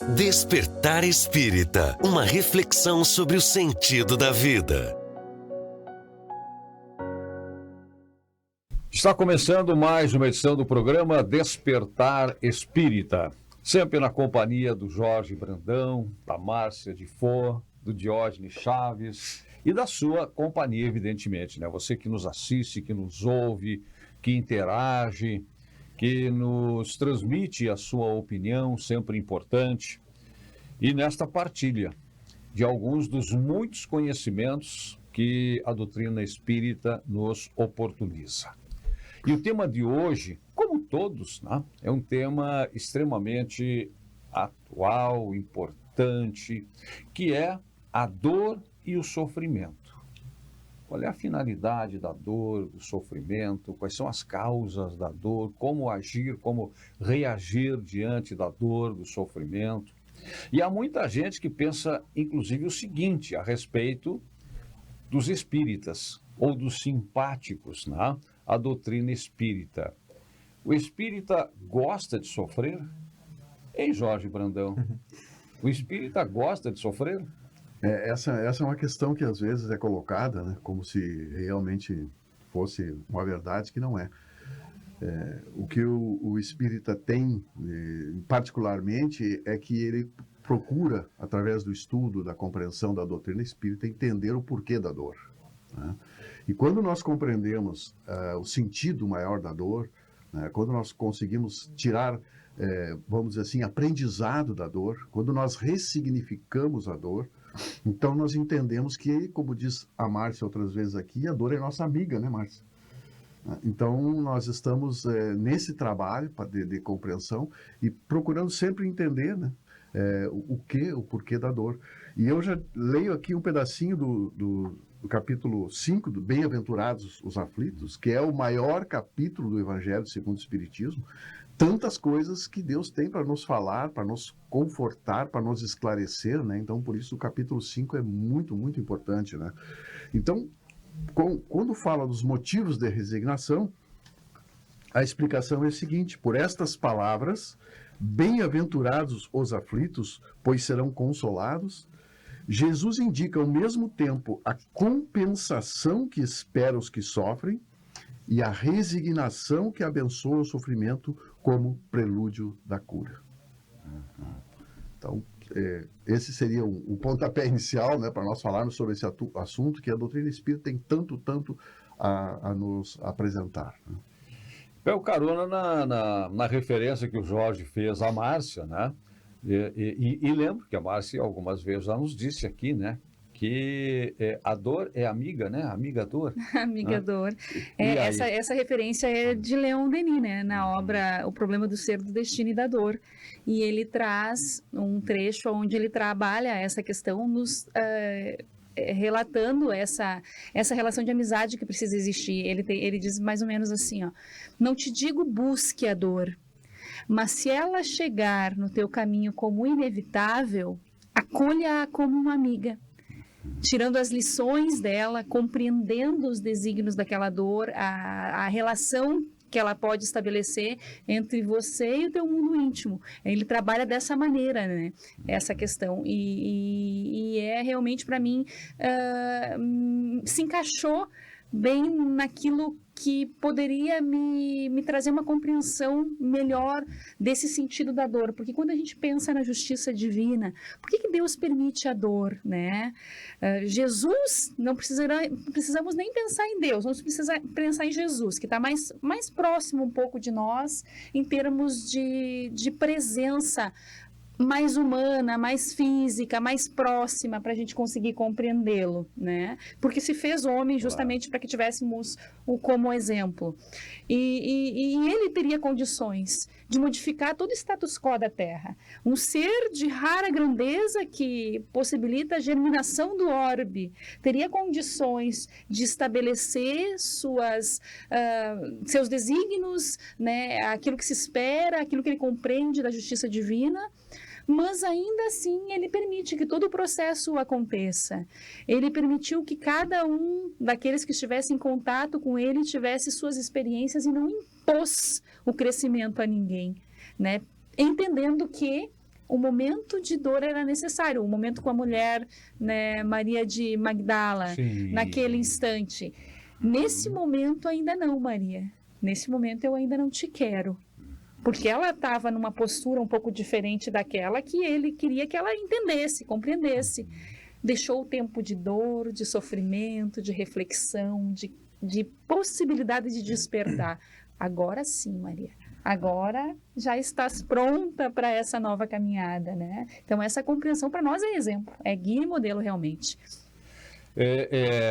Despertar Espírita, uma reflexão sobre o sentido da vida. Está começando mais uma edição do programa Despertar Espírita, sempre na companhia do Jorge Brandão, da Márcia de Fô, do Diógenes Chaves e da sua companhia, evidentemente, né? Você que nos assiste, que nos ouve, que interage, que nos transmite a sua opinião, sempre importante, e nesta partilha de alguns dos muitos conhecimentos que a doutrina espírita nos oportuniza. E o tema de hoje, como todos, né, é um tema extremamente atual, importante, que é a dor e o sofrimento. Qual é a finalidade da dor, do sofrimento? Quais são as causas da dor? Como agir, como reagir diante da dor, do sofrimento? E há muita gente que pensa, inclusive, o seguinte a respeito dos espíritas ou dos simpáticos, né? A doutrina espírita. O espírita gosta de sofrer? Ei, Jorge Brandão, o espírita gosta de sofrer? Essa é uma questão que às vezes é colocada, né, como se realmente fosse uma verdade que não é. O que o espírita tem, particularmente, é que ele procura, através do estudo, da compreensão da doutrina espírita, entender o porquê da dor, né? E quando nós compreendemos o sentido maior da dor, né, quando nós conseguimos tirar, vamos dizer assim, aprendizado da dor, quando nós ressignificamos a dor, então nós entendemos que, como diz a Márcia outras vezes aqui, a dor é nossa amiga, né, Márcia? Então nós estamos nesse trabalho de compreensão e procurando sempre entender, né, o porquê da dor. E eu já leio aqui um pedacinho do capítulo 5 do Bem-aventurados os aflitos, que é o maior capítulo do Evangelho segundo o Espiritismo. Tantas coisas que Deus tem para nos falar, para nos confortar, para nos esclarecer, né? Então, por isso, o capítulo 5 é muito, muito importante, né? Então, quando fala dos motivos de resignação, a explicação é a seguinte: por estas palavras, bem-aventurados os aflitos, pois serão consolados. Jesus indica ao mesmo tempo a compensação que espera os que sofrem e a resignação que abençoa o sofrimento como prelúdio da cura. Então, esse seria o pontapé inicial, né, para nós falarmos sobre esse assunto que a doutrina espírita tem tanto a nos apresentar, né? Pego carona na referência que o Jorge fez à Márcia, né? E lembro que a Márcia algumas vezes já nos disse aqui, né, que a dor é amiga, né? Amiga dor. Amiga Né? dor. Essa referência é de Leon Denis, né? Na obra O Problema do Ser, do Destino e da Dor. E ele traz um trecho onde ele trabalha essa questão nos relatando essa relação de amizade que precisa existir. Ele diz mais ou menos assim, ó: não te digo busque a dor, mas se ela chegar no teu caminho como inevitável, acolha-a como uma amiga, tirando as lições dela, compreendendo os desígnios daquela dor, a relação que ela pode estabelecer entre você e o teu mundo íntimo. Ele trabalha dessa maneira, né? Essa questão. E é realmente, para mim, se encaixou bem naquilo que poderia me trazer uma compreensão melhor desse sentido da dor. Porque quando a gente pensa na justiça divina, por que Deus permite a dor, né? Jesus, não precisamos nem pensar em Deus, vamos precisar pensar em Jesus, que está mais próximo um pouco de nós, em termos de presença mais humana, mais física, mais próxima, para a gente conseguir compreendê-lo, né? Porque se fez homem justamente para que tivéssemos o como exemplo. E ele teria condições de modificar todo o status quo da Terra. Um ser de rara grandeza que possibilita a germinação do orbe, teria condições de estabelecer seus desígnios, né? Aquilo que se espera, aquilo que ele compreende da justiça divina, mas ainda assim ele permite que todo o processo aconteça. Ele permitiu que cada um daqueles que estivesse em contato com ele tivesse suas experiências e não impôs o crescimento a ninguém, né? Entendendo que o momento de dor era necessário, o momento com a mulher, né, Maria de Magdala, Sim. naquele instante. Nesse momento ainda não, Maria. Nesse momento eu ainda não te quero. Porque ela estava numa postura um pouco diferente daquela que ele queria que ela entendesse, compreendesse. Deixou o tempo de dor, de sofrimento, de reflexão, de possibilidade de despertar. Agora sim, Maria. Agora já estás pronta para essa nova caminhada, né? Então, essa compreensão para nós é exemplo, é guia e modelo realmente.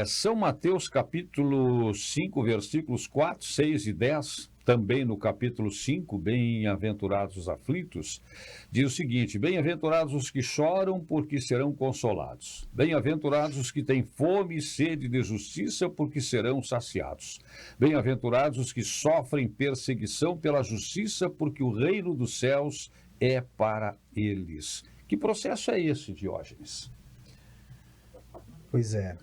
São Mateus capítulo 5, versículos 4, 6 e 10, também no capítulo 5, bem-aventurados os aflitos, diz o seguinte: bem-aventurados os que choram, porque serão consolados. Bem-aventurados os que têm fome e sede de justiça, porque serão saciados. Bem-aventurados os que sofrem perseguição pela justiça, porque o reino dos céus é para eles. Que processo é esse, Diógenes? Pois é.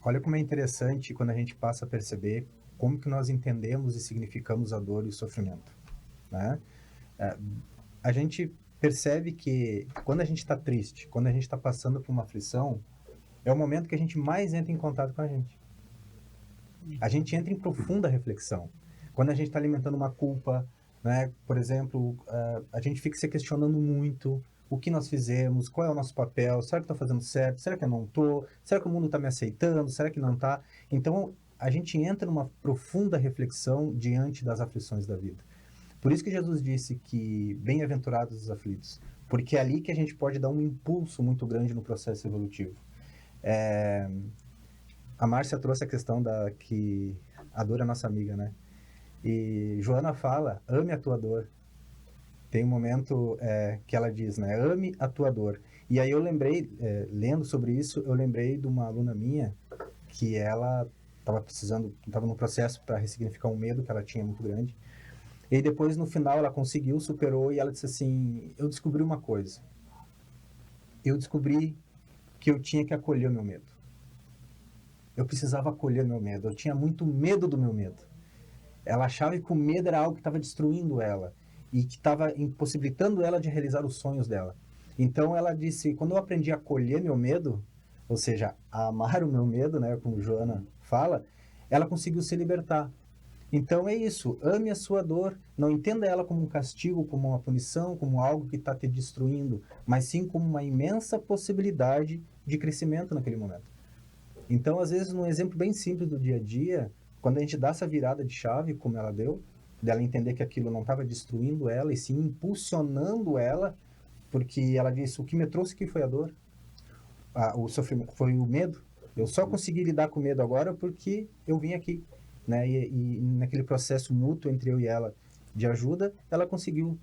Olha como é interessante quando a gente passa a perceber como que nós entendemos e significamos a dor e o sofrimento, né? A gente percebe que quando a gente está triste, quando a gente está passando por uma aflição, é o momento que a gente mais entra em contato com a gente. A gente entra em profunda reflexão. Quando a gente está alimentando uma culpa, né? Por exemplo, a gente fica se questionando muito o que nós fizemos, qual é o nosso papel, será que estou fazendo certo, será que eu não estou, será que o mundo está me aceitando, será que não está? Então, a gente entra numa profunda reflexão diante das aflições da vida. Por isso que Jesus disse que bem-aventurados os aflitos, porque é ali que a gente pode dar um impulso muito grande no processo evolutivo. A Márcia trouxe a questão que a dor é nossa amiga, né? E Joana fala, ame a tua dor. Tem um momento que ela diz, né? Ame a tua dor. E aí eu lembrei, lendo sobre isso, eu lembrei de uma aluna minha que ela estava num processo para ressignificar um medo que ela tinha muito grande. E aí depois, no final, ela conseguiu, superou, e ela disse assim, eu descobri uma coisa. Eu descobri que eu tinha que acolher o meu medo. Eu precisava acolher o meu medo. Eu tinha muito medo do meu medo. Ela achava que o medo era algo que estava destruindo ela e que estava impossibilitando ela de realizar os sonhos dela. Então ela disse, quando eu aprendi a acolher meu medo, ou seja, a amar o meu medo, né, como Joana fala, ela conseguiu se libertar. Então é isso, ame a sua dor, não entenda ela como um castigo, como uma punição, como algo que está te destruindo, mas sim como uma imensa possibilidade de crescimento naquele momento. Então, às vezes, num exemplo bem simples do dia a dia, quando a gente dá essa virada de chave, como ela deu, dela entender que aquilo não estava destruindo ela, e sim impulsionando ela, porque ela disse, o que me trouxe aqui foi a dor, o sofrimento, foi o medo. Eu só consegui lidar com o medo agora porque eu vim aqui, né? E naquele processo mútuo entre eu e ela de ajuda, ela conseguiu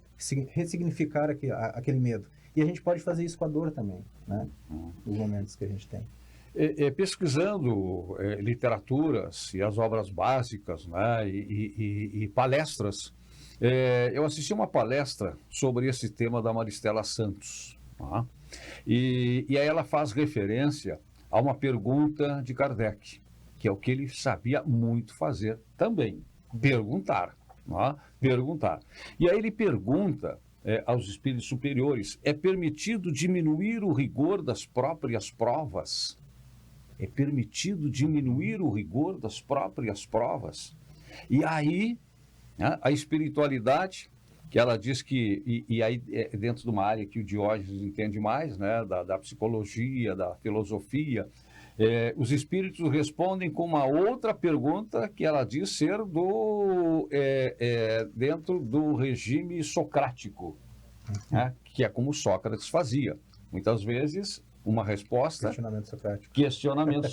ressignificar aquele medo. E a gente pode fazer isso com a dor também, né? Nos momentos que a gente tem. Pesquisando literaturas e as obras básicas, né, e palestras, eu assisti uma palestra sobre esse tema da Maristela Santos. Tá? E aí ela faz referência a uma pergunta de Kardec, que é o que ele sabia muito fazer também, perguntar. Tá? Perguntar. E aí ele pergunta aos espíritos superiores, é permitido diminuir o rigor das próprias provas? É permitido diminuir o rigor das próprias provas? E aí, né, a espiritualidade, que ela diz que, e aí dentro de uma área que o Diógenes entende mais, né, da psicologia, da filosofia, os espíritos respondem com uma outra pergunta que ela diz ser dentro do regime socrático, né, que é como Sócrates fazia. Muitas vezes, uma resposta... Questionamento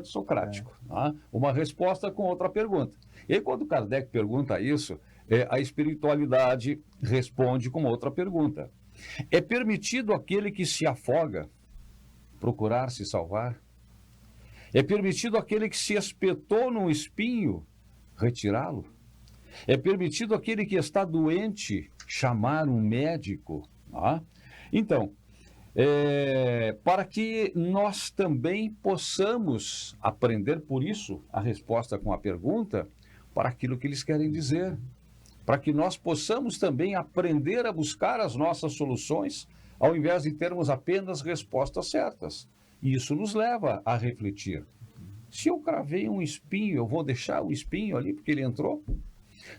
socrático. Tá? Uma resposta com outra pergunta. E aí, quando Kardec pergunta isso, a espiritualidade responde com outra pergunta. É permitido aquele que se afoga procurar se salvar? É permitido aquele que se espetou num espinho retirá-lo? É permitido aquele que está doente chamar um médico? Tá? Então, para que nós também possamos aprender, por isso, a resposta com a pergunta, para aquilo que eles querem dizer, para que nós possamos também aprender a buscar as nossas soluções, ao invés de termos apenas respostas certas. E isso nos leva a refletir. Se eu cravei um espinho, eu vou deixar o espinho ali porque ele entrou?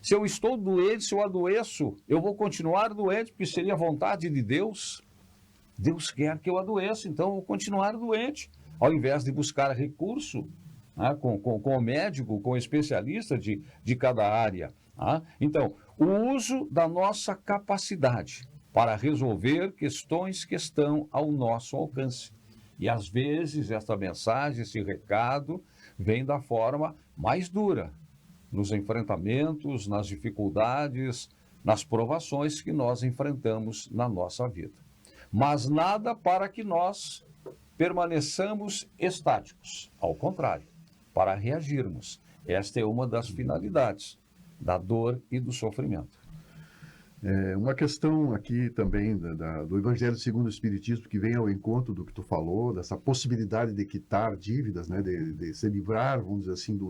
Se eu estou doente, se eu adoeço, eu vou continuar doente porque seria a vontade de Deus? Deus quer que eu adoeça, então eu vou continuar doente, ao invés de buscar recurso, né, com o médico, com o especialista de cada área. Então, o uso da nossa capacidade para resolver questões que estão ao nosso alcance. E às vezes esta mensagem, esse recado, vem da forma mais dura, nos enfrentamentos, nas dificuldades, nas provações que nós enfrentamos na nossa vida. Mas nada para que nós permaneçamos estáticos. Ao contrário, para reagirmos. Esta é uma das finalidades da dor e do sofrimento. Uma questão aqui também do Evangelho segundo o Espiritismo, que vem ao encontro do que tu falou, dessa possibilidade de quitar dívidas, né, de se livrar, vamos dizer assim, de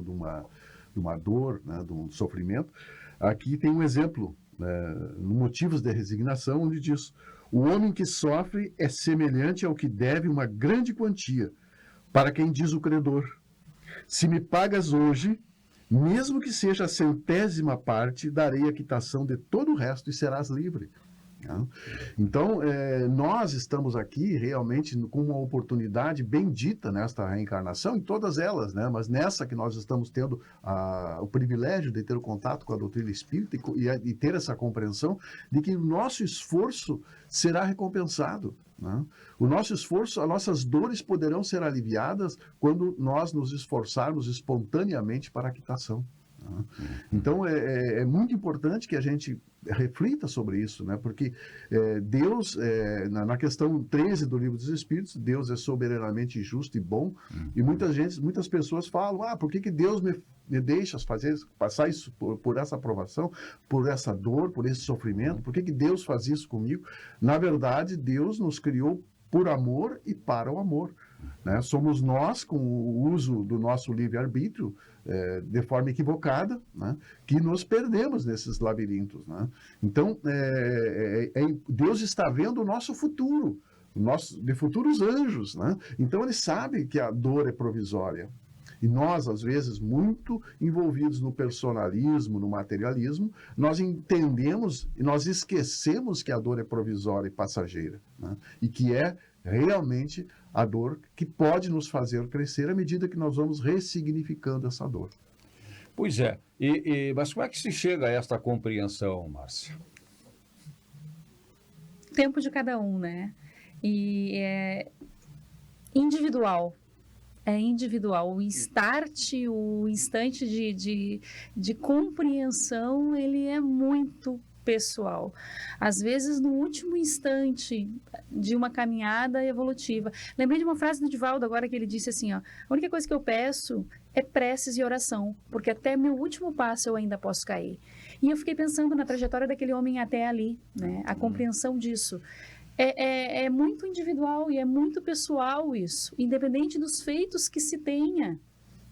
uma dor, né, de um sofrimento. Aqui tem um exemplo, no Motivos de Resignação, onde diz: o homem que sofre é semelhante ao que deve uma grande quantia, para quem diz o credor: se me pagas hoje, mesmo que seja a 100ª parte, darei a quitação de todo o resto e serás livre. Então, nós estamos aqui realmente com uma oportunidade bendita nesta reencarnação, em todas elas, né? Mas nessa que nós estamos tendo o privilégio de ter o contato com a doutrina espírita e ter essa compreensão de que o nosso esforço será recompensado. O nosso esforço, as nossas dores poderão ser aliviadas quando nós nos esforçarmos espontaneamente para a quitação. Então, é muito importante que a gente reflita sobre isso, né? Porque Deus, na questão 13 do Livro dos Espíritos, Deus é soberanamente justo e bom, e muitas pessoas falam: por que Deus me deixa passar isso por essa provação, por essa dor, por esse sofrimento? Por que Deus faz isso comigo? Na verdade, Deus nos criou por amor e para o amor. Né? Somos nós, com o uso do nosso livre-arbítrio, de forma equivocada, né, que nos perdemos nesses labirintos. Né? Então, Deus está vendo o nosso futuro, de futuros anjos. Né? Então, Ele sabe que a dor é provisória. E nós, às vezes, muito envolvidos no personalismo, no materialismo, nós entendemos e nós esquecemos que a dor é provisória e passageira, né? E que é realmente a dor que pode nos fazer crescer à medida que nós vamos ressignificando essa dor. Pois é. Mas como é que se chega a esta compreensão, Márcia? Tempo de cada um, né? E é individual. É individual. O start, o instante de compreensão, ele é muito pessoal. Às vezes, no último instante de uma caminhada evolutiva. Lembrei de uma frase do Divaldo agora, que ele disse assim, ó: a única coisa que eu peço é preces e oração, porque até meu último passo eu ainda posso cair. E eu fiquei pensando na trajetória daquele homem até ali, né? A compreensão disso. É muito individual e é muito pessoal isso, independente dos feitos que se tenha,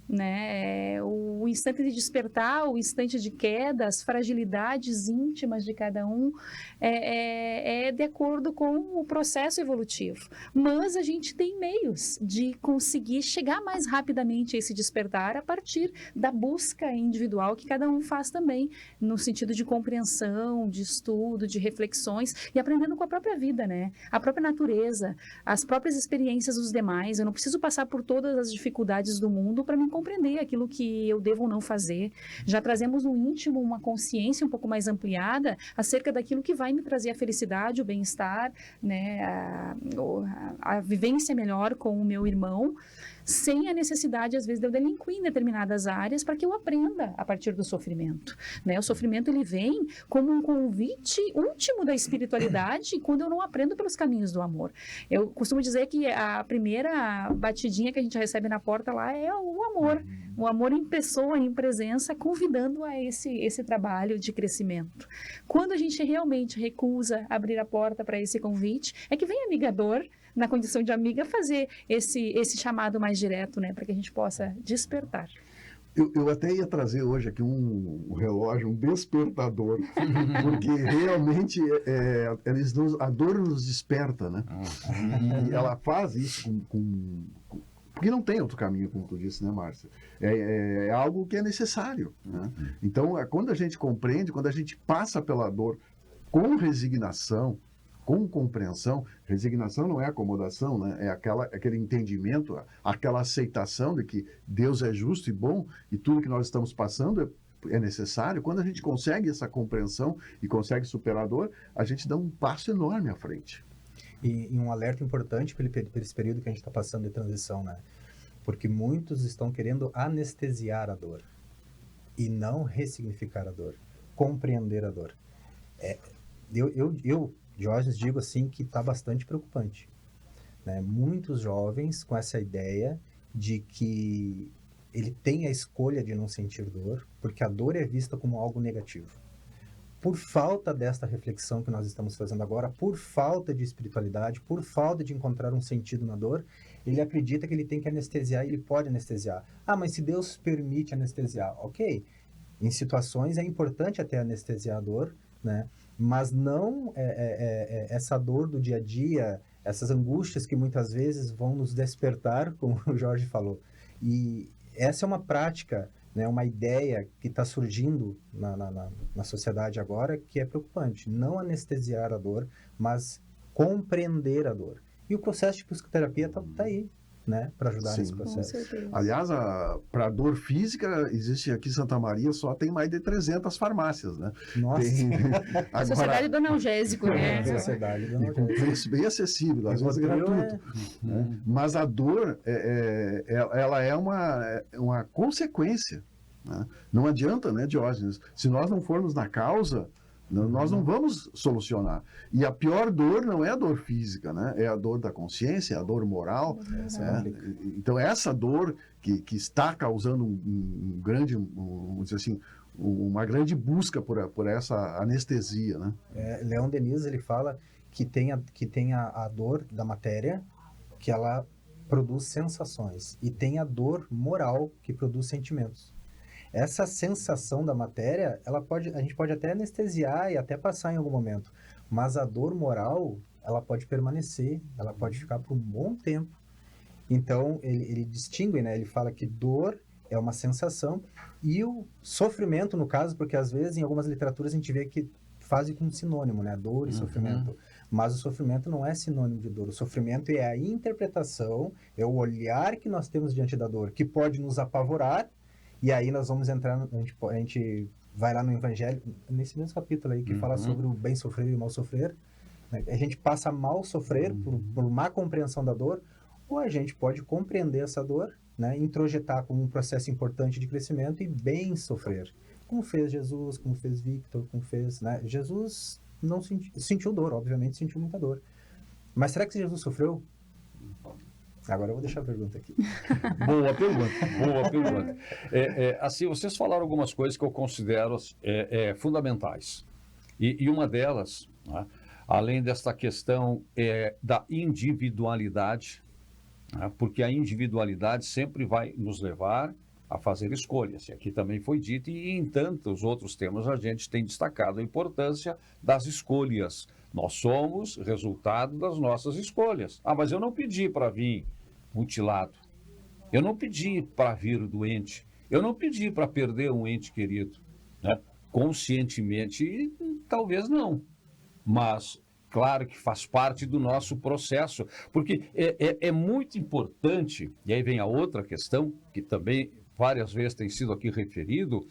né? O instante de despertar, o instante de queda, as fragilidades íntimas de cada um é de acordo com o processo evolutivo. Mas a gente tem meios de conseguir chegar mais rapidamente a esse despertar a partir da busca individual que cada um faz também, no sentido de compreensão, de estudo, de reflexões e aprendendo com a própria vida, né? A própria natureza, as próprias experiências dos demais. Eu não preciso passar por todas as dificuldades do mundo para me compreender aquilo que eu devo ou não fazer. Já trazemos no íntimo uma consciência um pouco mais ampliada acerca daquilo que vai me trazer a felicidade, o bem-estar, né, a vivência melhor com o meu irmão, sem a necessidade, às vezes, de eu delinquir em determinadas áreas para que eu aprenda a partir do sofrimento, né? O sofrimento, ele vem como um convite último da espiritualidade quando eu não aprendo pelos caminhos do amor. Eu costumo dizer que a primeira batidinha que a gente recebe na porta lá é o amor em pessoa, em presença, convidando a esse trabalho de crescimento. Quando a gente realmente recusa abrir a porta para esse convite, é que vem a amigador, na condição de amiga, fazer esse chamado mais direto, né, para que a gente possa despertar. Eu até ia trazer hoje aqui um relógio, um despertador, porque realmente a dor nos desperta, né? E ela faz isso porque não tem outro caminho, como tu disse, né, Márcia? É algo que é necessário, né? Então, quando a gente compreende, quando a gente passa pela dor com resignação, com compreensão, resignação não é acomodação, né? É aquele entendimento, aquela aceitação de que Deus é justo e bom e tudo que nós estamos passando é necessário. Quando a gente consegue essa compreensão e consegue superar a dor, a gente dá um passo enorme à frente. E um alerta importante para esse período que a gente está passando de transição, né? Porque muitos estão querendo anestesiar a dor e não ressignificar a dor, compreender a dor. Eu Diógenes, digo assim que está bastante preocupante, né? Muitos jovens com essa ideia de que ele tem a escolha de não sentir dor, porque a dor é vista como algo negativo. Por falta desta reflexão que nós estamos fazendo agora, por falta de espiritualidade, por falta de encontrar um sentido na dor, ele acredita que ele tem que anestesiar e ele pode anestesiar. Ah, mas se Deus permite anestesiar, ok. Em situações é importante até anestesiar a dor, né? Mas não essa dor do dia a dia, essas angústias que muitas vezes vão nos despertar, como o Jorge falou. E essa é uma prática, né, uma ideia que está surgindo na sociedade agora, que é preocupante. Não anestesiar a dor, mas compreender a dor. E o processo de psicoterapia está aí, né, para ajudar Sim. nesse processo. Com certeza. Aliás, para dor física, existe aqui em Santa Maria, só tem mais de 300 farmácias, né? Nossa, A Sociedade do Analgésico, né? a sociedade do E com preço bem acessível, às vezes gratuito. Né? Mas a dor, ela é uma consequência. Né? Não adianta, né, Diógenes? Se nós não formos na causa, nós não vamos solucionar. E a pior dor não é a dor física, né? É a dor da consciência, a dor moral. Né? Então, essa dor que está causando vamos dizer assim, uma grande busca por essa anestesia, né? Leon Denis, ele fala que tem a dor da matéria, que ela produz sensações, e tem a dor moral, que produz sentimentos. Essa sensação da matéria, a gente pode até anestesiar e até passar em algum momento, mas a dor moral, ela pode permanecer, ela pode ficar por um bom tempo. Então, ele distingue, né? Ele fala que dor é uma sensação e o sofrimento, no caso, porque às vezes em algumas literaturas a gente vê que fazem com sinônimo, né? Dor e sofrimento. Mas o sofrimento não é sinônimo de dor. O sofrimento é a interpretação, é o olhar que nós temos diante da dor, que pode nos apavorar. E aí nós vamos entrar, a gente vai lá no Evangelho, nesse mesmo capítulo aí, que fala sobre o bem sofrer e o mal sofrer. Né? A gente passa a mal sofrer por má compreensão da dor, ou a gente pode compreender essa dor, né? Introjetar como um processo importante de crescimento e bem sofrer. Como fez Jesus, como fez Victor, como fez... Né? Jesus não sentiu dor, obviamente sentiu muita dor. Mas será que Jesus sofreu? Agora eu vou deixar a pergunta aqui. Boa pergunta. Assim, vocês falaram algumas coisas que eu considero fundamentais. E uma delas, né, além desta questão da individualidade, né, porque a individualidade sempre vai nos levar a fazer escolhas. E aqui também foi dito, e em tantos outros temas a gente tem destacado a importância das escolhas. Nós somos resultado das nossas escolhas. Ah, mas eu não pedi para vir mutilado. Eu não pedi para vir doente. Eu não pedi para perder um ente querido. Né? Conscientemente, talvez não. Mas, claro que faz parte do nosso processo. Porque é muito importante, e aí vem a outra questão, que também várias vezes tem sido aqui referido,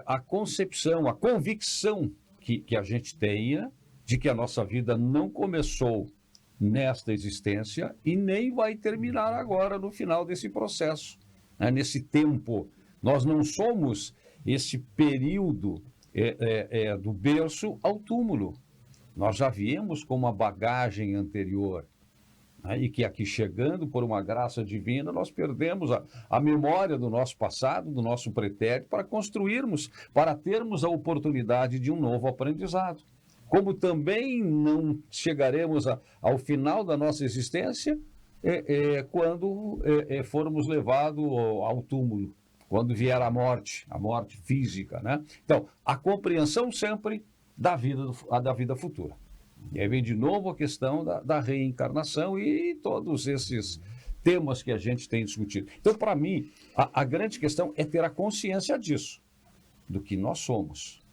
a concepção, a convicção que a gente tenha de que a nossa vida não começou nesta existência e nem vai terminar agora no final desse processo, né? Nesse tempo. Nós não somos esse período do berço ao túmulo. Nós já viemos com uma bagagem anterior, né? E que aqui chegando por uma graça divina nós perdemos a memória do nosso passado, do nosso pretérito, para construirmos, para termos a oportunidade de um novo aprendizado. Como também não chegaremos ao final da nossa existência quando formos levados ao túmulo, quando vier a morte física, né? Então, a compreensão sempre da vida futura. E aí vem de novo a questão da reencarnação e todos esses temas que a gente tem discutido. Então, para mim, a grande questão é ter a consciência disso, do que nós somos,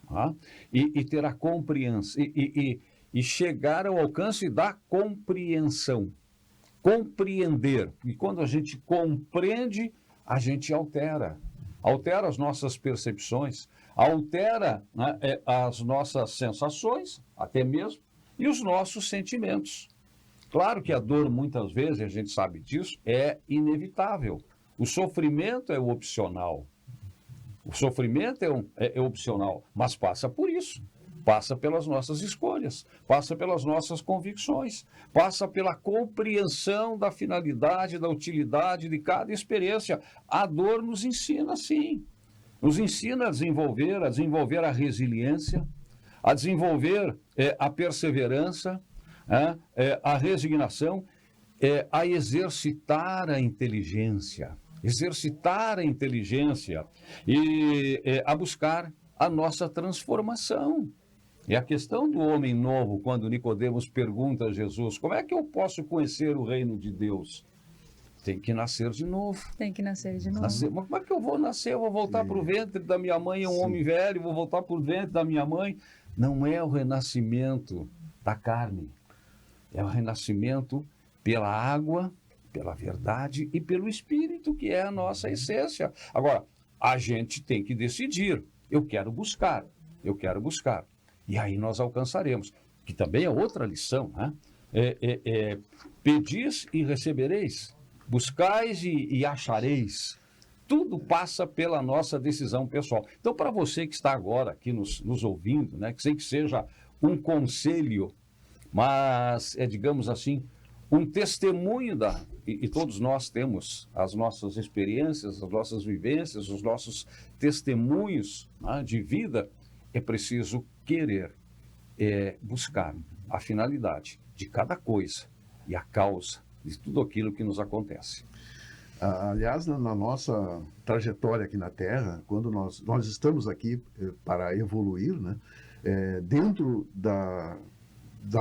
tá? E ter a compreensão, e chegar ao alcance da compreensão. Compreender. E quando a gente compreende, a gente altera as nossas percepções, altera, né, as nossas sensações, até mesmo, e os nossos sentimentos. Claro que a dor, muitas vezes, a gente sabe disso, é inevitável. O sofrimento é opcional. O sofrimento é opcional, mas passa por isso. Passa pelas nossas escolhas, passa pelas nossas convicções, passa pela compreensão da finalidade, da utilidade de cada experiência. A dor nos ensina, sim. Nos ensina a desenvolver a resiliência, a desenvolver a perseverança, a resignação, a exercitar a inteligência. E a buscar a nossa transformação. E a questão do homem novo, quando Nicodemos pergunta a Jesus, como é que eu posso conhecer o reino de Deus? Tem que nascer de novo. Tem que nascer de novo. Mas como é que eu vou nascer? Eu vou voltar para o ventre da minha mãe, um homem velho, vou voltar para o ventre da minha mãe. Não é o renascimento da carne. É o renascimento pela água, pela verdade e pelo Espírito, que é a nossa essência. Agora, a gente tem que decidir. Eu quero buscar. E aí nós alcançaremos. Que também é outra lição, né? Pedis e recebereis. Buscais e achareis. Tudo passa pela nossa decisão pessoal. Então, para você que está agora aqui nos ouvindo, né, que sem que seja um conselho, mas digamos assim, um testemunho e todos nós temos as nossas experiências, as nossas vivências, os nossos testemunhos, né, de vida. É preciso querer buscar a finalidade de cada coisa e a causa de tudo aquilo que nos acontece. Aliás, na nossa trajetória aqui na Terra, quando nós estamos aqui para evoluir, né, dentro da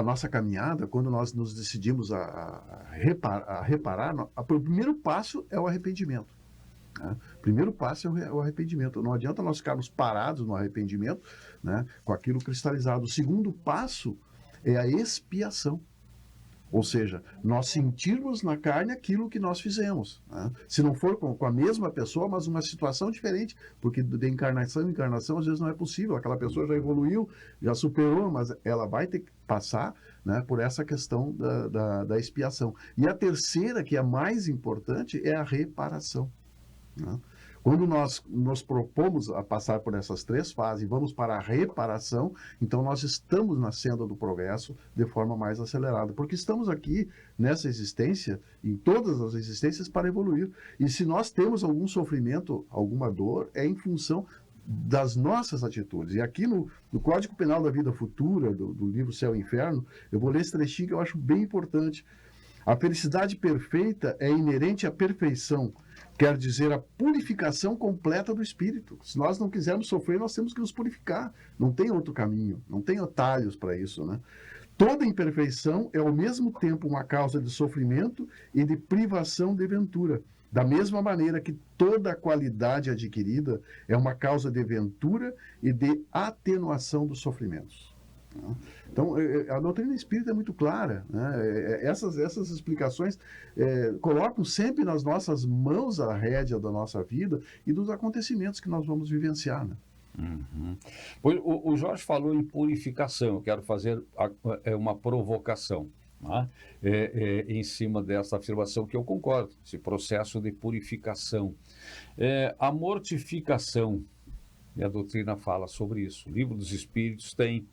nossa caminhada, quando nós nos decidimos a reparar, o primeiro passo é o arrependimento. Né? O primeiro passo é o arrependimento. Não adianta nós ficarmos parados no arrependimento, né, com aquilo cristalizado. O segundo passo é a expiação. Ou seja, nós sentirmos na carne aquilo que nós fizemos. Né? Se não for com a mesma pessoa, mas uma situação diferente, porque de encarnação em encarnação às vezes não é possível. Aquela pessoa já evoluiu, já superou, mas ela vai ter que passar, né, por essa questão da expiação. E a terceira, que é a mais importante, é a reparação. Né? Quando nós nos propomos a passar por essas três fases e vamos para a reparação, então nós estamos na senda do progresso de forma mais acelerada, porque estamos aqui nessa existência, em todas as existências, para evoluir. E se nós temos algum sofrimento, alguma dor, é em função das nossas atitudes. E aqui no Código Penal da Vida Futura, do livro Céu e Inferno, eu vou ler esse trechinho que eu acho bem importante. A felicidade perfeita é inerente à perfeição, quer dizer, a purificação completa do espírito. Se nós não quisermos sofrer, nós temos que nos purificar. Não tem outro caminho, não tem atalhos para isso, né? Toda imperfeição é ao mesmo tempo uma causa de sofrimento e de privação de ventura. Da mesma maneira que toda qualidade adquirida é uma causa de ventura e de atenuação dos sofrimentos. Então, a doutrina espírita é muito clara, né? Essas explicações colocam sempre nas nossas mãos a rédea da nossa vida e dos acontecimentos que nós vamos vivenciar, né? Uhum. O Jorge falou em purificação. Eu quero fazer uma provocação, né, em cima dessa afirmação que eu concordo, esse processo de purificação. A mortificação, e a doutrina fala sobre isso. O Livro dos Espíritos tem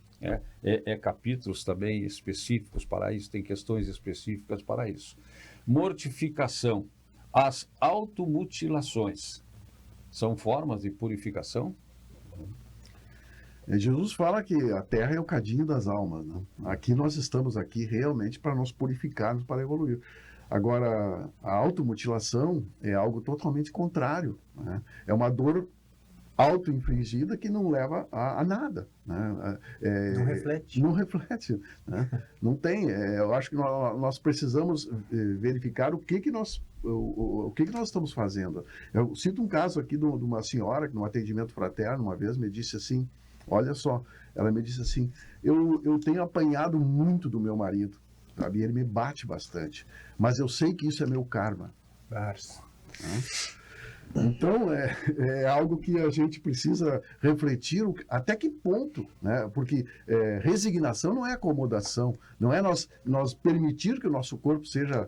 capítulos também específicos para isso, tem questões específicas para isso. Mortificação. As automutilações são formas de purificação? Jesus fala que a terra é o cadinho das almas, né? Aqui nós estamos aqui realmente para nos purificarmos, para evoluir. Agora, a automutilação é algo totalmente contrário, né? É uma dor auto-infligida que não leva a nada, né? Não reflete. Não reflete, né? Não tem. Eu acho que nós precisamos verificar o que nós estamos fazendo. Eu cito um caso aqui de uma senhora que, num atendimento fraterno, uma vez me disse assim, olha só, ela me disse assim, eu tenho apanhado muito do meu marido, sabe? Ele me bate bastante, mas eu sei que isso é meu karma. Então, é algo que a gente precisa refletir até que ponto, né? Porque resignação não é acomodação, não é nós permitir que o nosso corpo seja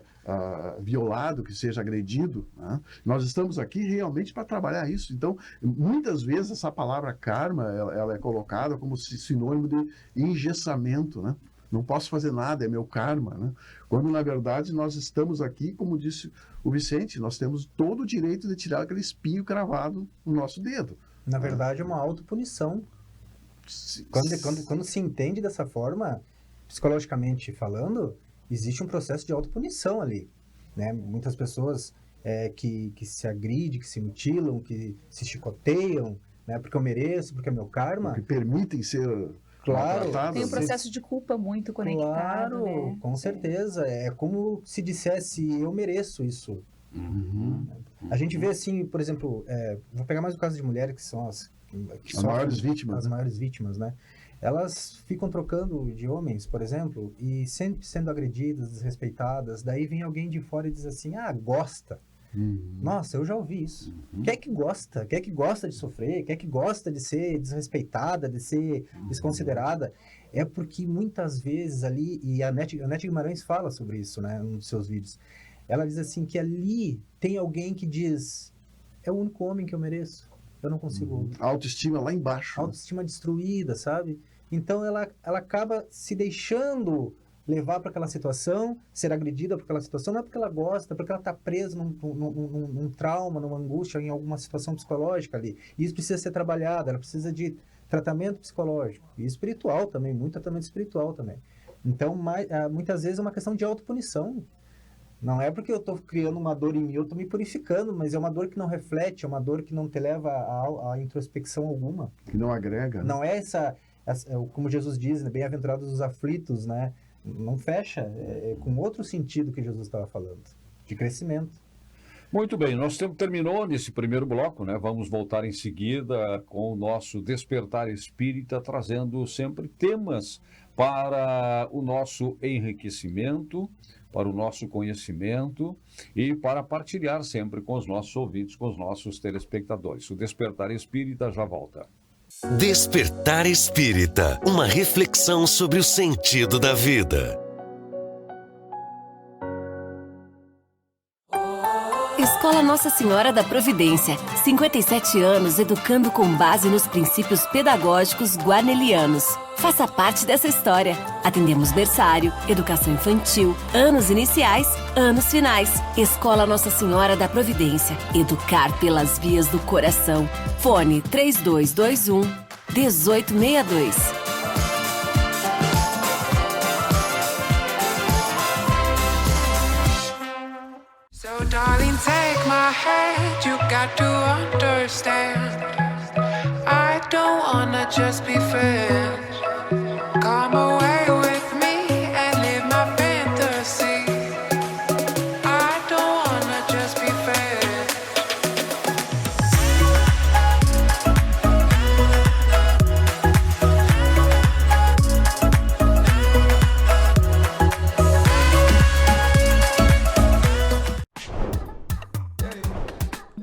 violado, que seja agredido, né? Nós estamos aqui realmente para trabalhar isso. Então, muitas vezes essa palavra karma, ela é colocada como sinônimo de engessamento, né? Não posso fazer nada, é meu karma, né? Quando, na verdade, nós estamos aqui, como disse o Vicente, nós temos todo o direito de tirar aquele espinho cravado no nosso dedo. Na verdade, é uma autopunição. Quando se entende dessa forma, psicologicamente falando, existe um processo de autopunição ali, né? Muitas pessoas que se agridem, que se mutilam, que se chicoteiam, né? Porque eu mereço, porque é meu karma. Que permitem ser... Claro, tem um processo de culpa muito conectado. Claro, né? com certeza. É como se dissesse, eu mereço isso. A gente vê assim, por exemplo, vou pegar mais o caso de mulheres que são as maiores vítimas. As maiores vítimas, né? Elas ficam trocando de homens, por exemplo, e sempre sendo agredidas, desrespeitadas. Daí vem alguém de fora e diz assim, gosta. Nossa, eu já ouvi isso. Quem é que gosta? Quem é que gosta de sofrer? Quem é que gosta de ser desrespeitada, de ser desconsiderada? É porque muitas vezes ali, e a Nete Guimarães fala sobre isso, né, num dos seus vídeos, ela diz assim que ali tem alguém que diz, é o único homem que eu mereço, eu não consigo... A autoestima lá embaixo. Autoestima destruída, sabe? Então ela acaba se deixando... levar para aquela situação, ser agredida por aquela situação, não é porque ela gosta, é porque ela está presa num trauma, numa angústia, em alguma situação psicológica ali. E isso precisa ser trabalhado, ela precisa de tratamento psicológico e espiritual também, muito tratamento espiritual também. Então, muitas vezes é uma questão de autopunição. Não é porque eu estou criando uma dor em mim, eu estou me purificando, mas é uma dor que não reflete, é uma dor que não te leva a introspecção alguma. Que não agrega. Né? Não é como Jesus diz, né, bem-aventurados os aflitos, né? Não fecha, com outro sentido que Jesus estava falando, de crescimento. Muito bem, nosso tempo terminou nesse primeiro bloco, né? Vamos voltar em seguida com o nosso Despertar Espírita, trazendo sempre temas para o nosso enriquecimento, para o nosso conhecimento e para partilhar sempre com os nossos ouvintes, com os nossos telespectadores. O Despertar Espírita já volta. Despertar Espírita, uma reflexão sobre o sentido da vida. Escola Nossa Senhora da Providência, 57 anos educando com base nos princípios pedagógicos guarnelianos. Faça parte dessa história. Atendemos berçário, educação infantil, anos iniciais, anos finais. Escola Nossa Senhora da Providência. Educar pelas vias do coração. Fone 3221-1862. So darling, take my hand, you got to understand. I don't wanna just be friends. Come away with me and live my fantasy. I don't wanna just be friends.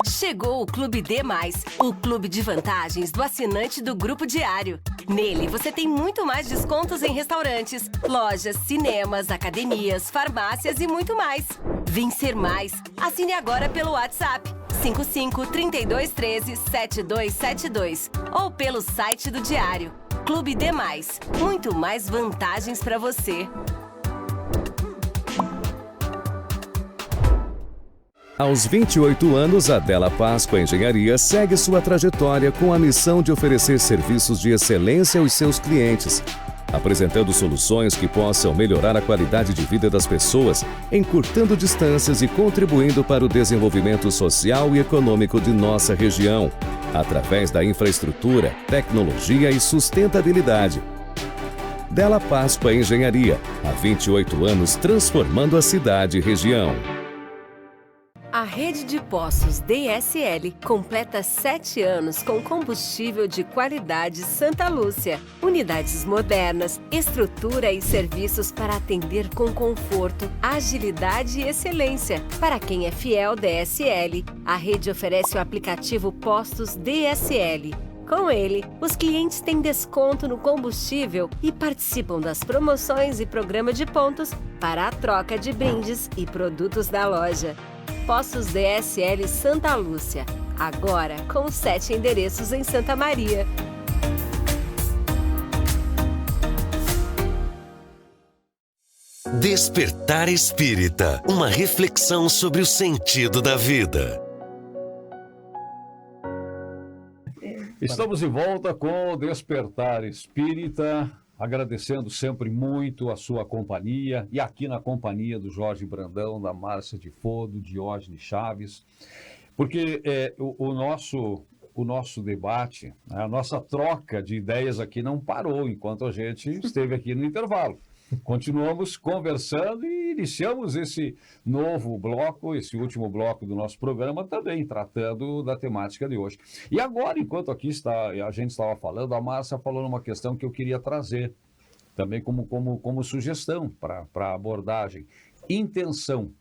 Chegou o Clube D+, o clube de vantagens do assinante do Grupo Diário. Nele, você tem muito mais descontos em restaurantes, lojas, cinemas, academias, farmácias e muito mais. Vencer mais. Assine agora pelo WhatsApp 55-3213-7272 ou pelo site do Diário. Clube D+, muito mais vantagens para você. Aos 28 anos, a Della Páscoa Engenharia segue sua trajetória com a missão de oferecer serviços de excelência aos seus clientes. apresentando soluções que possam melhorar a qualidade de vida das pessoas, encurtando distâncias e contribuindo para o desenvolvimento social e econômico de nossa região, através da infraestrutura, tecnologia e sustentabilidade. Della Páscoa Engenharia, há 28 anos transformando a cidade e região. A rede de postos DSL completa 7 anos com combustível de qualidade Santa Lúcia. Unidades modernas, estrutura e serviços para atender com conforto, agilidade e excelência. Para quem é fiel DSL, a rede oferece o aplicativo Postos DSL. Com ele, os clientes têm desconto no combustível e participam das promoções e programa de pontos para a troca de brindes e produtos da loja. Postos DSL Santa Lúcia, agora com 7 endereços em Santa Maria. Despertar Espírita, uma reflexão sobre o sentido da vida. Estamos de volta com o Despertar Espírita, agradecendo sempre muito a sua companhia, e aqui na companhia do Jorge Brandão, da Márcia de Fo, do Diógenes Chaves, porque o nosso debate, a nossa troca de ideias aqui não parou enquanto a gente esteve aqui no intervalo. Continuamos conversando e iniciamos esse novo bloco, esse último bloco do nosso programa, também tratando da temática de hoje. E agora, enquanto aqui a gente estava falando, a Márcia falou numa questão que eu queria trazer, também como sugestão para a abordagem. Intenção,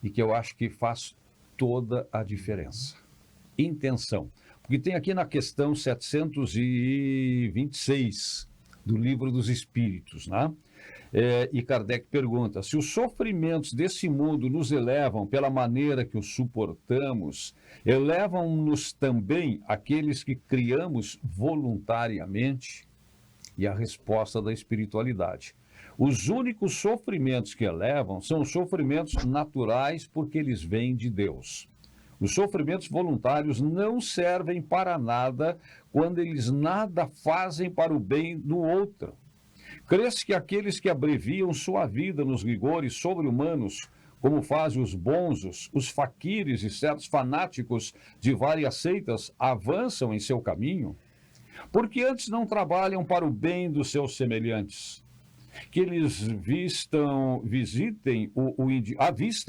e que eu acho que faz toda a diferença. Intenção. Porque tem aqui na questão 726 do Livro dos Espíritos, né? E Kardec pergunta: se os sofrimentos desse mundo nos elevam pela maneira que os suportamos, elevam-nos também aqueles que criamos voluntariamente? E a resposta da espiritualidade: os únicos sofrimentos que elevam são os sofrimentos naturais, porque eles vêm de Deus. Os sofrimentos voluntários não servem para nada quando eles nada fazem para o bem do outro. Crê-se que aqueles que abreviam sua vida nos rigores sobre-humanos, como fazem os bonzos, os faquires e certos fanáticos de várias seitas, avançam em seu caminho? Porque antes não trabalham para o bem dos seus semelhantes, que eles avistam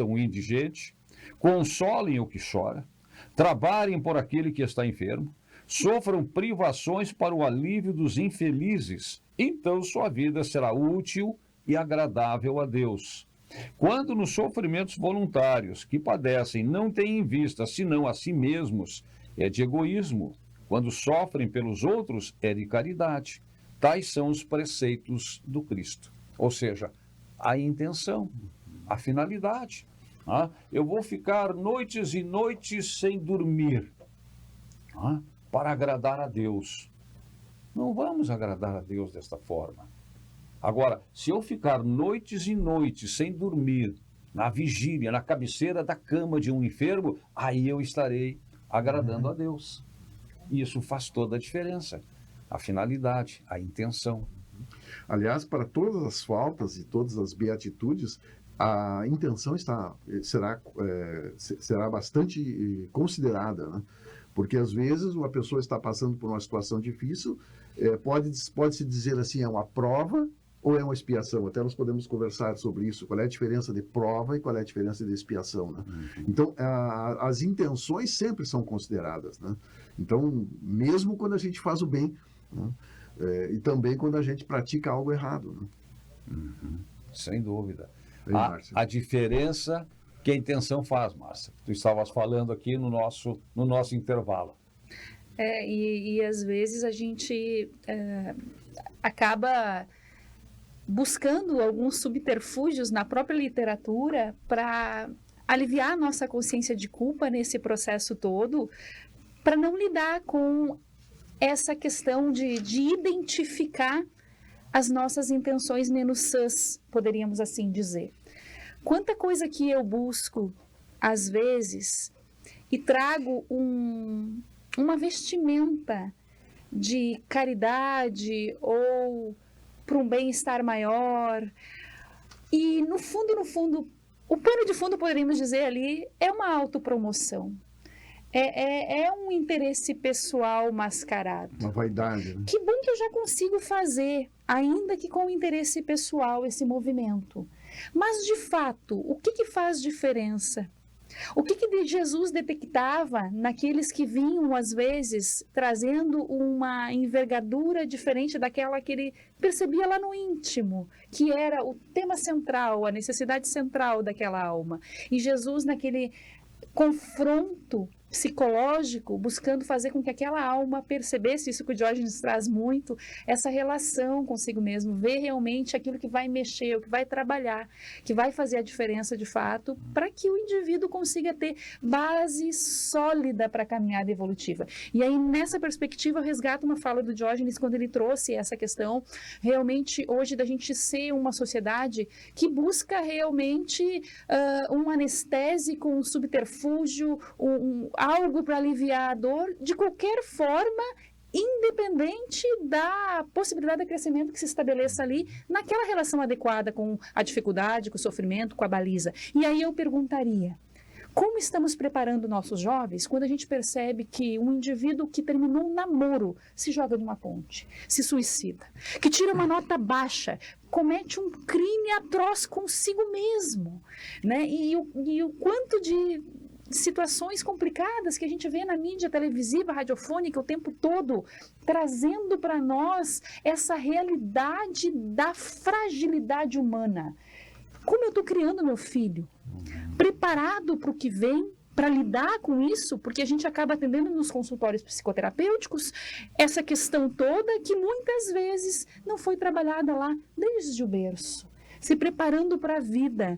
o indigente, consolem o que chora, trabalhem por aquele que está enfermo, sofram privações para o alívio dos infelizes, então sua vida será útil e agradável a Deus. Quando nos sofrimentos voluntários que padecem não têm em vista senão a si mesmos, é de egoísmo. Quando sofrem pelos outros, é de caridade. Tais são os preceitos do Cristo. Ou seja, a intenção, a finalidade. Eu vou ficar noites e noites sem dormir para agradar a Deus. Não vamos agradar a Deus desta forma. Agora, se eu ficar noites e noites sem dormir, na vigília, na cabeceira da cama de um enfermo, aí eu estarei agradando a Deus. E isso faz toda a diferença. A finalidade, a intenção. Aliás, para todas as faltas e todas as beatitudes, a intenção será bastante considerada, né? Porque às vezes uma pessoa está passando por uma situação difícil, pode-se dizer assim, é uma prova ou é uma expiação? Até nós podemos conversar sobre isso, qual é a diferença de prova e qual é a diferença de expiação, né? Então, as intenções sempre são consideradas, né? Então, mesmo quando a gente faz o bem, né? E também quando a gente pratica algo errado, né? Sem dúvida. Aí, a diferença que a intenção faz, Márcia. Tu estavas falando aqui no nosso intervalo. E às vezes a gente acaba buscando alguns subterfúgios na própria literatura para aliviar a nossa consciência de culpa nesse processo todo, para não lidar com essa questão de identificar as nossas intenções menos sãs, poderíamos assim dizer. Quanta coisa que eu busco, às vezes, e trago uma vestimenta de caridade ou para um bem-estar maior. E no fundo, o pano de fundo, poderíamos dizer ali, é uma autopromoção. É um interesse pessoal mascarado. Uma vaidade, né? Que bom que eu já consigo fazer, ainda que com interesse pessoal, esse movimento. Mas, de fato, o que faz diferença? O que Jesus detectava naqueles que vinham, às vezes, trazendo uma envergadura diferente daquela que ele percebia lá no íntimo, que era o tema central, a necessidade central daquela alma. E Jesus, naquele confronto psicológico, buscando fazer com que aquela alma percebesse, isso que o Diógenes traz muito, essa relação consigo mesmo, ver realmente aquilo que vai mexer, o que vai trabalhar, que vai fazer a diferença de fato, para que o indivíduo consiga ter base sólida para a caminhada evolutiva. E aí, nessa perspectiva, eu resgato uma fala do Diógenes quando ele trouxe essa questão, realmente, hoje, da gente ser uma sociedade que busca realmente um anestésico, um subterfúgio, algo para aliviar a dor, de qualquer forma, independente da possibilidade de crescimento que se estabeleça ali, naquela relação adequada com a dificuldade, com o sofrimento, com a baliza. E aí eu perguntaria, como estamos preparando nossos jovens quando a gente percebe que um indivíduo que terminou um namoro se joga de uma ponte, se suicida, que tira uma nota baixa, comete um crime atroz consigo mesmo, né? E o quanto de situações complicadas que a gente vê na mídia televisiva, radiofônica o tempo todo, trazendo para nós essa realidade da fragilidade humana. Como eu estou criando meu filho? Preparado para o que vem, para lidar com isso, porque a gente acaba atendendo nos consultórios psicoterapêuticos essa questão toda que muitas vezes não foi trabalhada lá desde o berço, se preparando para a vida.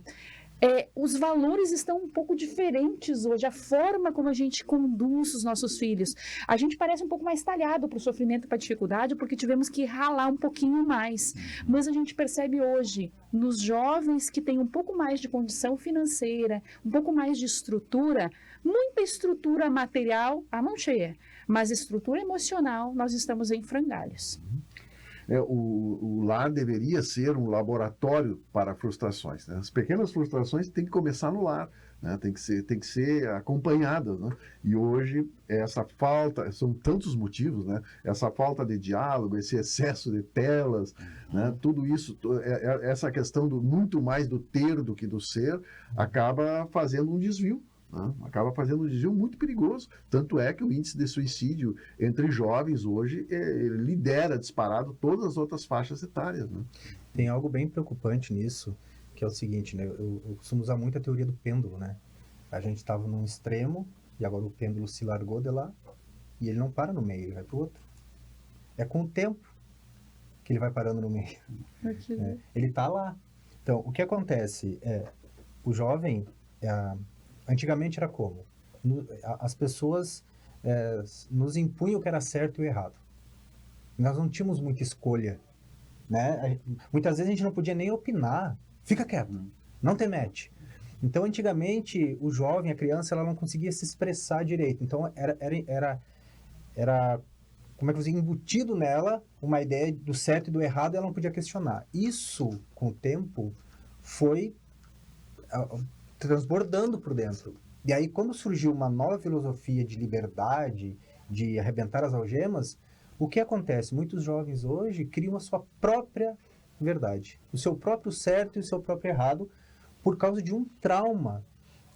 Os valores estão um pouco diferentes hoje, a forma como a gente conduz os nossos filhos. A gente parece um pouco mais talhado para o sofrimento e para a dificuldade, porque tivemos que ralar um pouquinho mais. Mas a gente percebe hoje, nos jovens que têm um pouco mais de condição financeira, um pouco mais de estrutura, muita estrutura material, a mão cheia, mas estrutura emocional, nós estamos em frangalhos. O lar deveria ser um laboratório para frustrações, né? As pequenas frustrações têm que começar no lar, né? Tem que ser acompanhadas, né? E hoje essa falta, são tantos motivos, né? Essa falta de diálogo, esse excesso de telas, né? Tudo isso, essa questão muito mais do ter do que do ser, acaba fazendo um desvio. Acaba fazendo um desvio muito perigoso. Tanto é que o índice de suicídio entre jovens hoje lidera disparado todas as outras faixas etárias. Né? Tem algo bem preocupante nisso, que é o seguinte, né? Eu costumo usar muito a teoria do pêndulo, né? A gente estava num extremo e agora o pêndulo se largou de lá e ele não para no meio, ele vai para o outro. É com o tempo que ele vai parando no meio. Ele está lá. Então, o que acontece? O jovem... Antigamente era como? As pessoas nos impunham o que era certo e o errado. Nós não tínhamos muita escolha, né? Muitas vezes a gente não podia nem opinar. Fica quieto, não te mete. Então, antigamente, o jovem, a criança, ela não conseguia se expressar direito. Então, era como é que eu digo, embutido nela uma ideia do certo e do errado e ela não podia questionar. Isso, com o tempo, foi... transbordando por dentro. E aí, quando surgiu uma nova filosofia de liberdade, de arrebentar as algemas, o que acontece? Muitos jovens hoje criam a sua própria verdade, o seu próprio certo e o seu próprio errado, por causa de um trauma.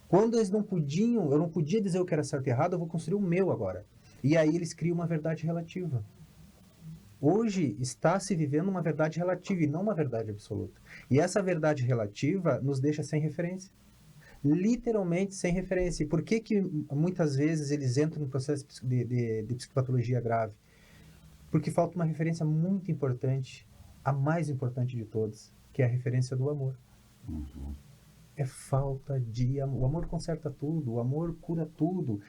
Quando eles não podiam, eu não podia dizer o que era certo e errado, eu vou construir o meu agora. E aí eles criam uma verdade relativa. Hoje está se vivendo uma verdade relativa e não uma verdade absoluta. E essa verdade relativa nos deixa sem referência. Literalmente sem referência. E por que muitas vezes eles entram no processo de psicopatologia grave? Porque falta uma referência muito importante, a mais importante de todas, que é a referência do amor. É falta de amor. O amor conserta tudo, o amor cura tudo.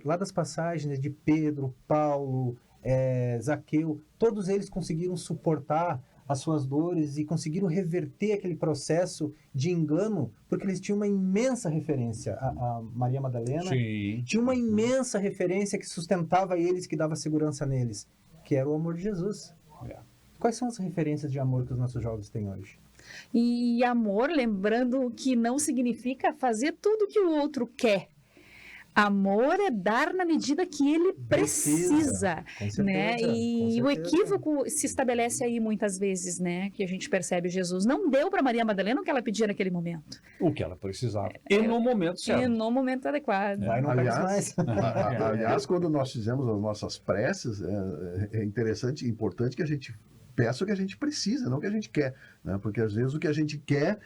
Lá das passagens de Pedro, Paulo, Zaqueu, todos eles conseguiram suportar as suas dores e conseguiram reverter aquele processo de engano, porque eles tinham uma imensa referência. A Maria Madalena tinha uma imensa referência que sustentava eles, que dava segurança neles, que era o amor de Jesus. Quais são as referências de amor que os nossos jovens têm hoje? E amor, lembrando que não significa fazer tudo que o outro quer. Amor é dar na medida que ele precisa, Com certeza, né? E com o certeza. equívoco se estabelece aí muitas vezes, né? Que a gente percebe Jesus não deu para Maria Madalena o que ela pedia naquele momento. O que ela precisava. E no momento E certo. no momento adequado. Vai, não pegas mais. Aliás, quando nós fizemos as nossas preces, é interessante e importante que a gente peça o que a gente precisa, não o que a gente quer. Né? Porque às vezes o que a gente quer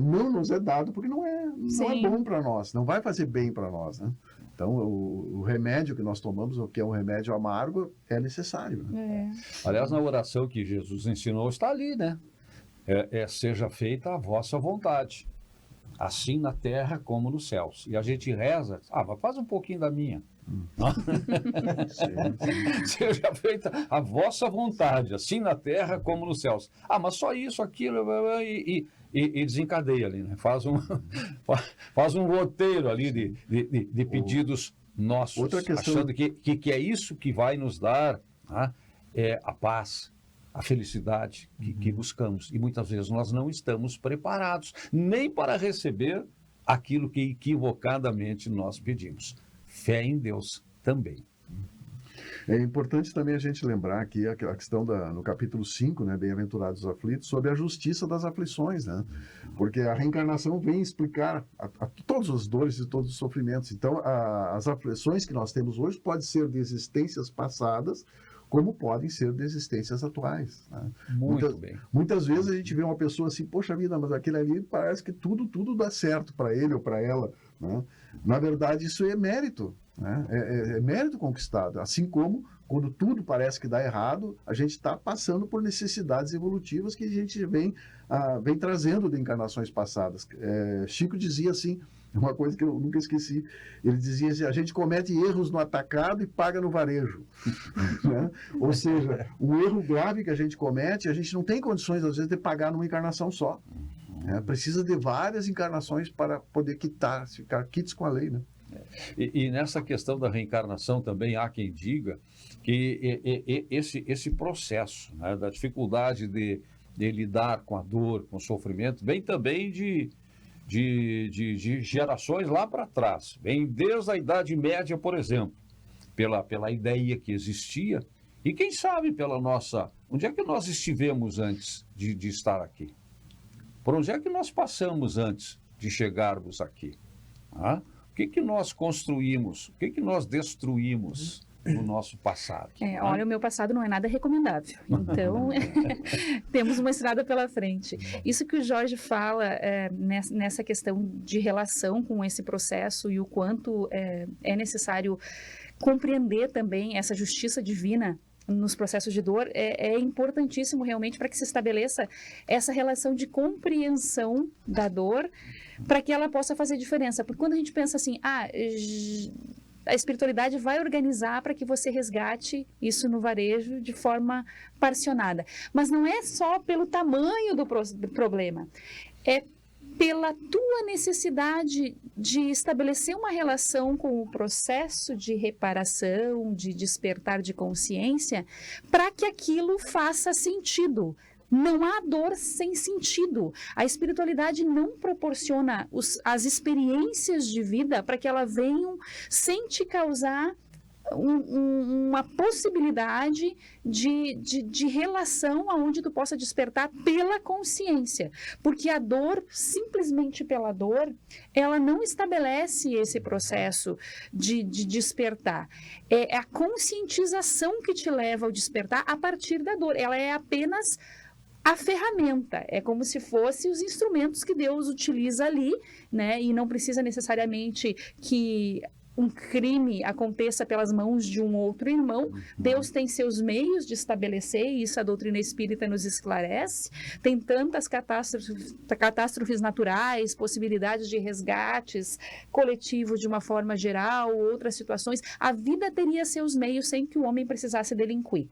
não nos é dado porque não é Sim. bom para nós, não vai fazer bem para nós. Né? Então, o remédio que nós tomamos, o que é um remédio amargo, é necessário. Né? Aliás, na oração que Jesus ensinou, está ali, né? Seja feita a vossa vontade, assim na terra como nos céus. E a gente reza, mas faz um pouquinho da minha. Seja feita a vossa vontade, assim na terra como nos céus. Mas só isso, aquilo, e desencadeia ali, né? Faz um roteiro ali de pedidos nossos, Outra questão... achando que é isso que vai nos dar a paz, a felicidade que buscamos. E muitas vezes nós não estamos preparados nem para receber aquilo que equivocadamente nós pedimos. Fé em Deus também. É importante também a gente lembrar aqui a questão no capítulo 5, né, Bem-aventurados os aflitos, sobre a justiça das aflições, né? Porque a reencarnação vem explicar todas as dores e todos os sofrimentos. Então, as aflições que nós temos hoje podem ser de existências passadas, como podem ser de existências atuais. Né? Muitas vezes a gente vê uma pessoa assim, poxa vida, mas aquele ali parece que tudo dá certo para ele ou para ela. Né? Na verdade, isso é mérito. Né? É mérito conquistado. Assim como, quando tudo parece que dá errado, a gente está passando por necessidades evolutivas que a gente vem trazendo de encarnações passadas. Chico dizia assim, uma coisa que eu nunca esqueci, ele dizia assim, a gente comete erros no atacado e paga no varejo. Né? Ou seja, um erro grave que a gente comete, a gente não tem condições, às vezes, de pagar numa encarnação só. Precisa de várias encarnações para poder ficar quites com a lei, né? E nessa questão da reencarnação também há quem diga que esse processo, né, da dificuldade de lidar com a dor, com o sofrimento, vem também de gerações lá para trás. Vem desde a Idade Média, por exemplo, pela ideia que existia, e quem sabe pela nossa... Onde é que nós estivemos antes de estar aqui? Por onde é que nós passamos antes de chegarmos aqui? O que nós construímos? O que nós destruímos no nosso passado? Olha, o meu passado não é nada recomendável. Então, temos uma estrada pela frente. Isso que o Jorge fala nessa questão de relação com esse processo e o quanto é necessário compreender também essa justiça divina nos processos de dor, é importantíssimo realmente para que se estabeleça essa relação de compreensão da dor, para que ela possa fazer diferença. Porque quando a gente pensa assim, a espiritualidade vai organizar para que você resgate isso no varejo de forma parcionada. Mas não é só pelo tamanho do problema, é pela tua necessidade de estabelecer uma relação com o processo de reparação, de despertar de consciência, para que aquilo faça sentido. Não há dor sem sentido. A espiritualidade não proporciona as experiências de vida para que elas venham sem te causar uma possibilidade de relação aonde tu possa despertar pela consciência. Porque a dor, simplesmente pela dor, ela não estabelece esse processo de despertar. É a conscientização que te leva ao despertar a partir da dor. Ela é apenas a ferramenta, é como se fossem os instrumentos que Deus utiliza ali, né? E não precisa necessariamente que um crime aconteça pelas mãos de um outro irmão. Deus tem seus meios de estabelecer, e isso a doutrina espírita nos esclarece. Tem tantas catástrofes naturais, possibilidades de resgates coletivos de uma forma geral, outras situações. A vida teria seus meios sem que o homem precisasse delinquir.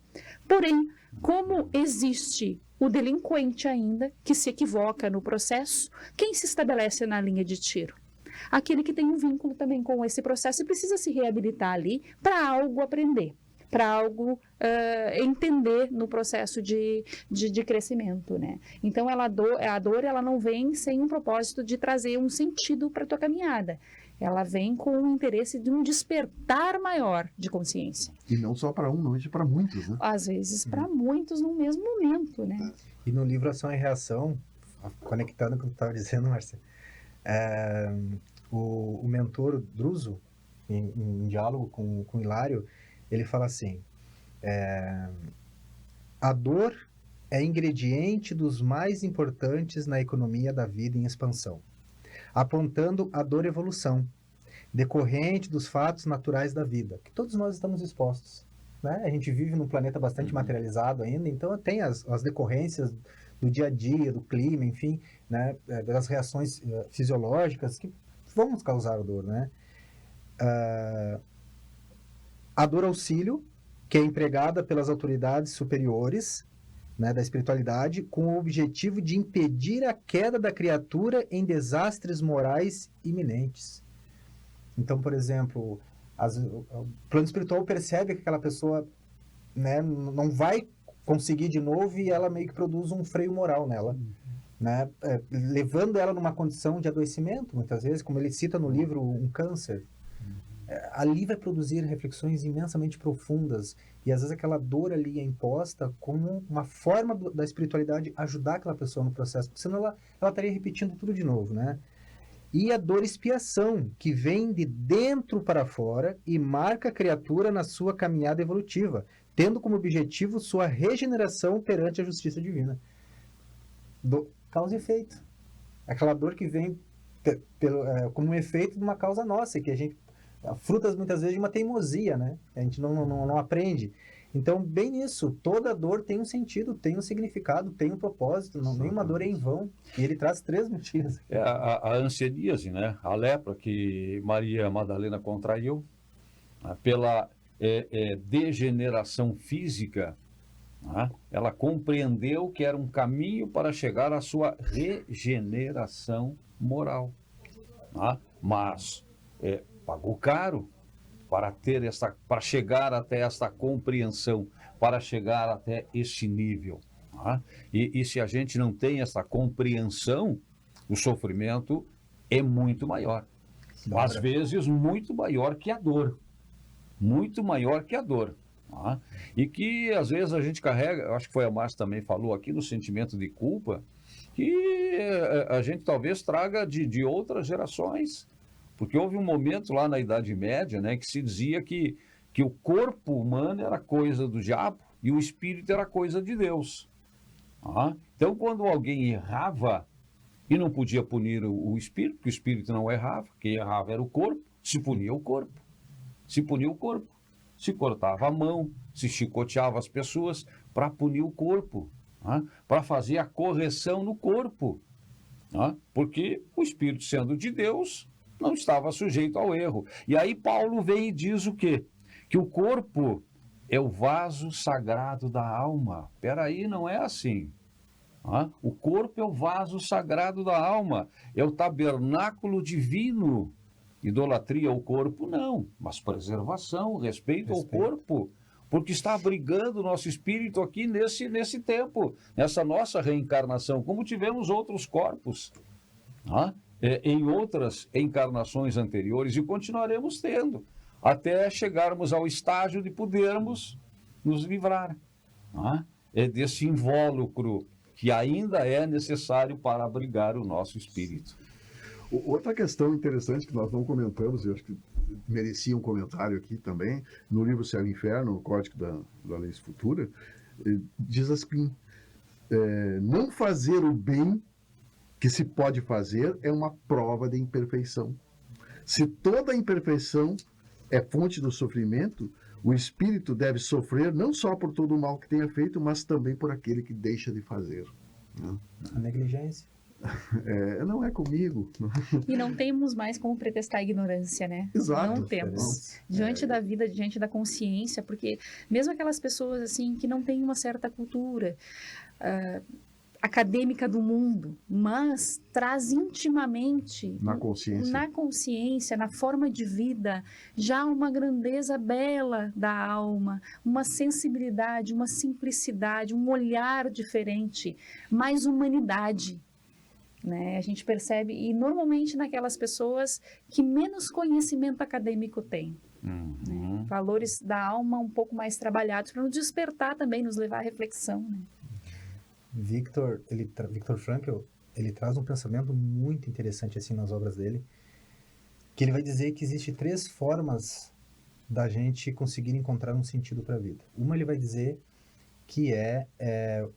Porém, como existe o delinquente ainda, que se equivoca no processo, quem se estabelece na linha de tiro? Aquele que tem um vínculo também com esse processo e precisa se reabilitar ali para algo aprender. para algo entender no processo de crescimento, né? Então, a dor ela não vem sem um propósito de trazer um sentido para a tua caminhada. Ela vem com o interesse de um despertar maior de consciência. E não só para um, não, é para muitos, né? Às vezes, para muitos no mesmo momento, né? E no livro Ação e Reação, conectando com o que tu estava dizendo, Márcia, o mentor Druso, em diálogo com o Hilário, ele fala assim, a dor é ingrediente dos mais importantes na economia da vida em expansão, apontando a dor evolução, decorrente dos fatos naturais da vida, que todos nós estamos expostos. Né? A gente vive num planeta bastante materializado ainda, então tem as decorrências do dia a dia, do clima, enfim, né? Das reações fisiológicas que vão nos causar a dor. Né? A dor auxílio, que é empregada pelas autoridades superiores, né, da espiritualidade, com o objetivo de impedir a queda da criatura em desastres morais iminentes. Então, por exemplo, o plano espiritual percebe que aquela pessoa, né, não vai conseguir de novo e ela meio que produz um freio moral nela, né, levando ela numa condição de adoecimento, muitas vezes, como ele cita no livro, um câncer. Ali vai produzir reflexões imensamente profundas e às vezes aquela dor ali é imposta como uma forma da espiritualidade ajudar aquela pessoa no processo, porque senão ela estaria repetindo tudo de novo, né? E a dor expiação, que vem de dentro para fora e marca a criatura na sua caminhada evolutiva, tendo como objetivo sua regeneração perante a justiça divina. Causa e efeito. Aquela dor que vem como um efeito de uma causa nossa, que a gente frutas muitas vezes de uma teimosia, né? A gente não aprende. Então, bem nisso, toda dor tem um sentido, tem um significado, tem um propósito, nenhuma dor é em vão. E ele traz 3 motivos. A hanseníase, né? A lepra que Maria Madalena contraiu, pela degeneração física, ela compreendeu que era um caminho para chegar à sua regeneração moral. Mas pagou caro para chegar até esta compreensão, para chegar até este nível. E se a gente não tem essa compreensão, o sofrimento é muito maior. Às vezes, muito maior que a dor. Muito maior que a dor. E que, às vezes, a gente carrega, acho que foi a Márcia também falou aqui, no sentimento de culpa, que a gente talvez traga de outras gerações. Porque houve um momento lá na Idade Média, né, que se dizia que o corpo humano era coisa do diabo e o espírito era coisa de Deus. Então, quando alguém errava e não podia punir o espírito, porque o espírito não errava, quem errava era o corpo, se punia o corpo. Se punia o corpo. Se cortava a mão, se chicoteava as pessoas para punir o corpo, para fazer a correção no corpo. Porque o espírito, sendo de Deus, não estava sujeito ao erro. E aí Paulo vem e diz o quê? Que o corpo é o vaso sagrado da alma. Peraí, não é assim. O corpo é o vaso sagrado da alma, é o tabernáculo divino. Idolatria ao corpo, não, mas preservação, respeito ao corpo, porque está abrigando o nosso espírito aqui nesse tempo, nessa nossa reencarnação, como tivemos outros corpos. Em outras encarnações anteriores e continuaremos tendo, até chegarmos ao estágio de podermos nos livrar desse invólucro que ainda é necessário para abrigar o nosso espírito. Outra questão interessante que nós não comentamos, eu acho que merecia um comentário aqui também, no livro Céu e Inferno, o Código da Lei Futura, diz assim, não fazer o bem que se pode fazer é uma prova de imperfeição. Se toda imperfeição é fonte do sofrimento, o espírito deve sofrer não só por todo o mal que tenha feito, mas também por aquele que deixa de fazer. A negligência. Não é comigo. E não temos mais como pretextar a ignorância, né? Exato. Não temos. Diante da vida, diante da consciência, porque mesmo aquelas pessoas assim que não têm uma certa cultura, acadêmica do mundo, mas traz intimamente Na consciência, na forma de vida, já uma grandeza bela da alma, uma sensibilidade, uma simplicidade, um olhar diferente, mais humanidade, né? A gente percebe, e normalmente naquelas pessoas que menos conhecimento acadêmico têm. Né? Valores da alma um pouco mais trabalhados, para nos despertar também, nos levar à reflexão, né? Viktor Frankl, ele traz um pensamento muito interessante assim nas obras dele, que ele vai dizer que existe 3 formas da gente conseguir encontrar um sentido para a vida. Uma, ele vai dizer que é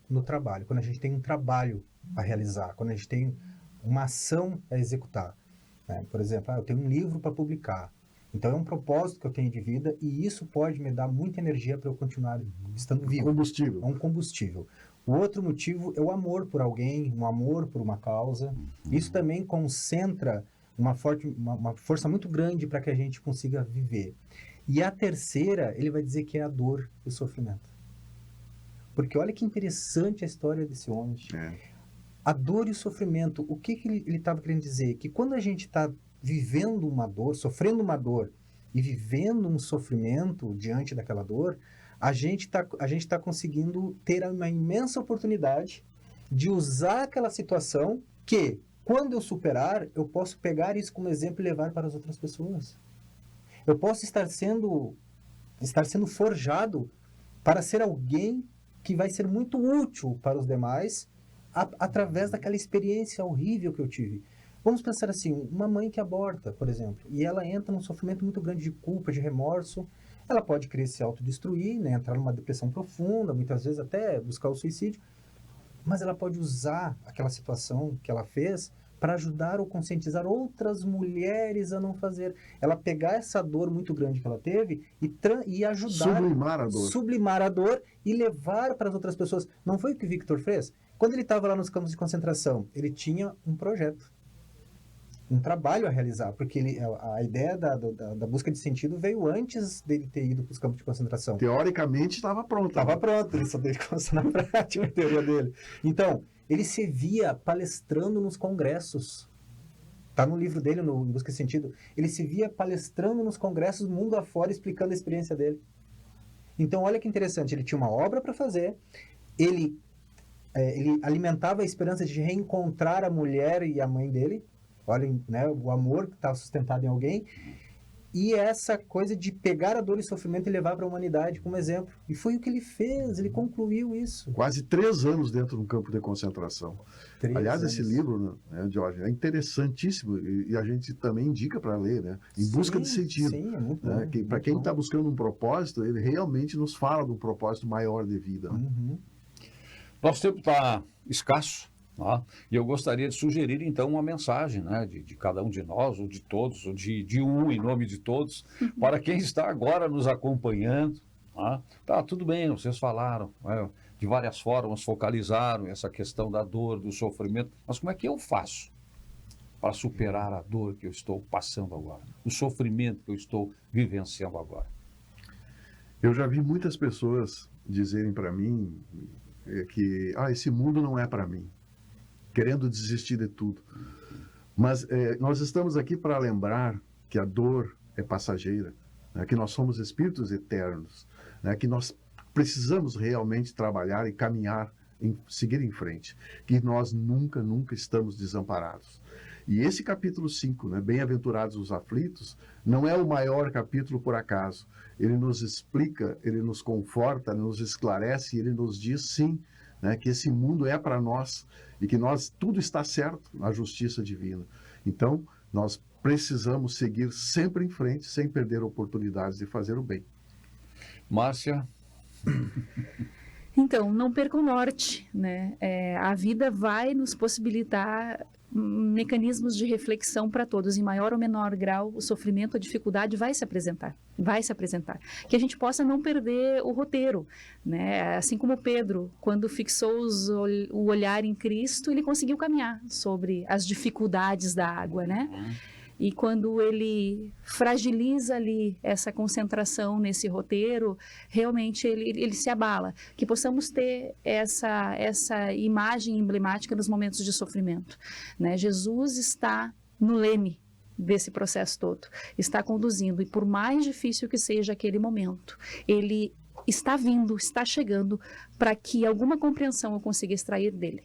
no trabalho, quando a gente tem um trabalho a realizar, quando a gente tem uma ação a executar, né? Por exemplo, eu tenho um livro para publicar, então é um propósito que eu tenho de vida e isso pode me dar muita energia para eu continuar estando vivo. Combustível. É um combustível. O outro motivo é o amor por alguém, um amor por uma causa. Isso também concentra uma força muito grande para que a gente consiga viver. E a terceira, ele vai dizer que é a dor e o sofrimento. Porque olha que interessante a história desse homem. A dor e o sofrimento, o que ele estava querendo dizer? Que quando a gente está vivendo uma dor, sofrendo uma dor e vivendo um sofrimento diante daquela dor, a gente tá conseguindo ter uma imensa oportunidade de usar aquela situação que, quando eu superar, eu posso pegar isso como exemplo e levar para as outras pessoas. Eu posso estar sendo forjado para ser alguém que vai ser muito útil para os demais através daquela experiência horrível que eu tive. Vamos pensar assim, uma mãe que aborta, por exemplo, e ela entra num sofrimento muito grande de culpa, de remorso. Ela pode querer se autodestruir, né? Entrar numa depressão profunda, muitas vezes até buscar o suicídio, mas ela pode usar aquela situação que ela fez para ajudar ou conscientizar outras mulheres a não fazer. Ela pegar essa dor muito grande que ela teve e ajudar... Sublimar a dor e levar para as outras pessoas. Não foi o que o Viktor fez? Quando ele estava lá nos campos de concentração, ele tinha um projeto, um trabalho a realizar, porque a ideia da busca de sentido veio antes dele ter ido para os campos de concentração. Teoricamente estava pronto. Estava pronto, ele só teve que começar na prática a teoria dele. Então, ele se via palestrando nos congressos. Está no livro dele, no Busca de Sentido. Ele se via palestrando nos congressos mundo afora, explicando a experiência dele. Então, olha que interessante, ele tinha uma obra para fazer, ele alimentava a esperança de reencontrar a mulher e a mãe dele. Olha, né, o amor que estava sustentado em alguém. E essa coisa de pegar a dor e sofrimento e levar para a humanidade como exemplo. E foi o que ele fez, ele concluiu isso. Quase 3 anos dentro de um campo de concentração. Aliás, esse livro, né, Jorge, é interessantíssimo e a gente também indica para ler, né? Em busca de sentido. Sim, é muito né? bom. Para quem está buscando um propósito, ele realmente nos fala de um propósito maior de vida. Né? Nosso tempo está escasso. E eu gostaria de sugerir, então, uma mensagem, né, de cada um de nós, ou de todos, ou de um em nome de todos, para quem está agora nos acompanhando. Tá, tudo bem, vocês falaram, né, de várias formas, focalizaram essa questão da dor, do sofrimento, mas como é que eu faço para superar a dor que eu estou passando agora, o sofrimento que eu estou vivenciando agora? Eu já vi muitas pessoas dizerem para mim que esse mundo não é para mim, querendo desistir de tudo. Mas nós estamos aqui para lembrar que a dor é passageira, né? Que nós somos espíritos eternos, né? Que nós precisamos realmente trabalhar e caminhar, seguir em frente, que nós nunca estamos desamparados. E esse capítulo 5, né, Bem-aventurados os aflitos, não é o maior capítulo por acaso. Ele nos explica, ele nos conforta, nos esclarece, ele nos diz sim, né, que esse mundo é para nós e que tudo está certo na justiça divina. Então, nós precisamos seguir sempre em frente, sem perder oportunidades de fazer o bem. Márcia? Então, não perca o norte, né? A vida vai nos possibilitar mecanismos de reflexão para todos, em maior ou menor grau. O sofrimento, a dificuldade vai se apresentar, que a gente possa não perder o roteiro, né? Assim como Pedro, quando fixou o olhar em Cristo, ele conseguiu caminhar sobre as dificuldades da água, né? E quando ele fragiliza ali essa concentração nesse roteiro, realmente ele se abala. Que possamos ter essa imagem emblemática nos momentos de sofrimento, né? Jesus está no leme desse processo todo, está conduzindo, e por mais difícil que seja aquele momento, ele está vindo, está chegando, para que alguma compreensão eu consiga extrair dele.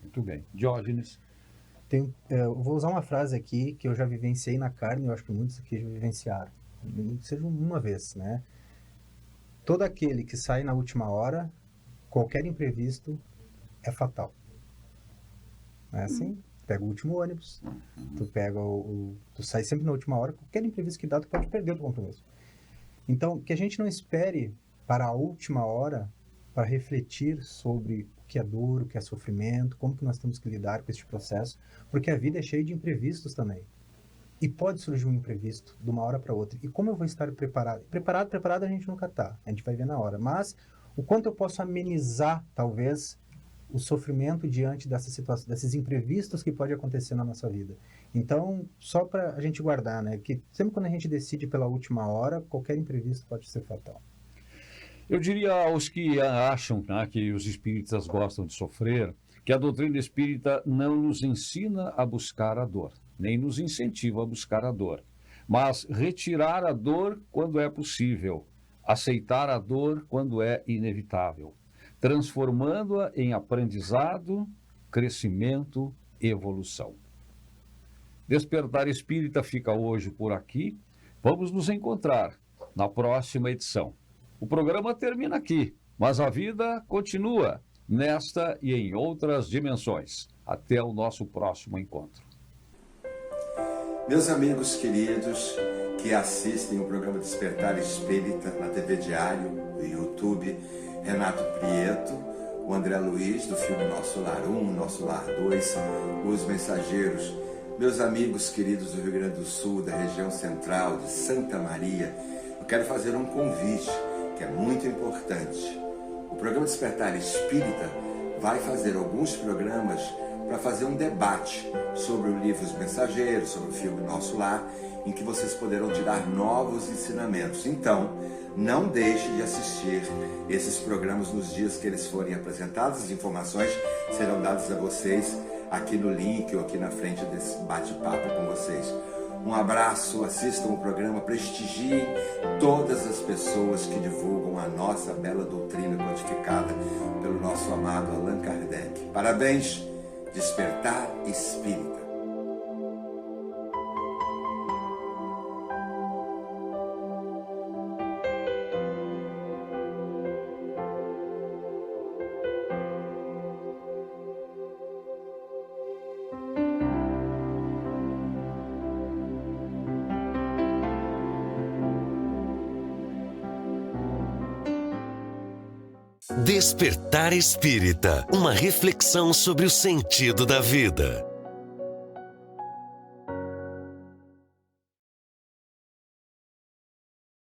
Muito bem. Diógenes. Eu vou usar uma frase aqui que eu já vivenciei na carne, eu acho que muitos aqui já vivenciaram, seja uma vez, né? Todo aquele que sai na última hora, qualquer imprevisto é fatal. Não é assim? Pega o último ônibus, tu sai sempre na última hora, qualquer imprevisto que dá, tu pode perder o compromisso. Então, que a gente não espere para a última hora para refletir sobre o que é dor, o que é sofrimento, como que nós temos que lidar com este processo, porque a vida é cheia de imprevistos também. E pode surgir um imprevisto de uma hora para outra. E como eu vou estar preparado? Preparado a gente nunca está, a gente vai ver na hora. Mas o quanto eu posso amenizar, talvez, o sofrimento diante dessa situação, desses imprevistos que pode acontecer na nossa vida. Então, só para a gente guardar, né, que sempre quando a gente decide pela última hora, qualquer imprevisto pode ser fatal. Eu diria aos que acham, né, que os espíritas gostam de sofrer, que a doutrina espírita não nos ensina a buscar a dor, nem nos incentiva a buscar a dor, mas retirar a dor quando é possível, aceitar a dor quando é inevitável, transformando-a em aprendizado, crescimento, evolução. Despertar Espírita fica hoje por aqui. Vamos nos encontrar na próxima edição. O programa termina aqui, mas a vida continua nesta e em outras dimensões. Até o nosso próximo encontro. Meus amigos queridos que assistem o programa Despertar Espírita na TV Diário, no YouTube, Renato Prieto, o André Luiz, do filme Nosso Lar 1, Nosso Lar 2, Os Mensageiros, meus amigos queridos do Rio Grande do Sul, da região central, de Santa Maria, eu quero fazer um convite que é muito importante. O programa Despertar Espírita vai fazer alguns programas para fazer um debate sobre o livro Os Mensageiros, sobre o filme Nosso Lar, em que vocês poderão tirar novos ensinamentos. Então, não deixe de assistir esses programas nos dias que eles forem apresentados. As informações serão dadas a vocês aqui no link ou aqui na frente desse bate-papo com vocês. Um abraço, assistam o programa, prestigiem todas as pessoas que divulgam a nossa bela doutrina codificada pelo nosso amado Allan Kardec. Parabéns, Despertar Espírita. Despertar Espírita, uma reflexão sobre o sentido da vida.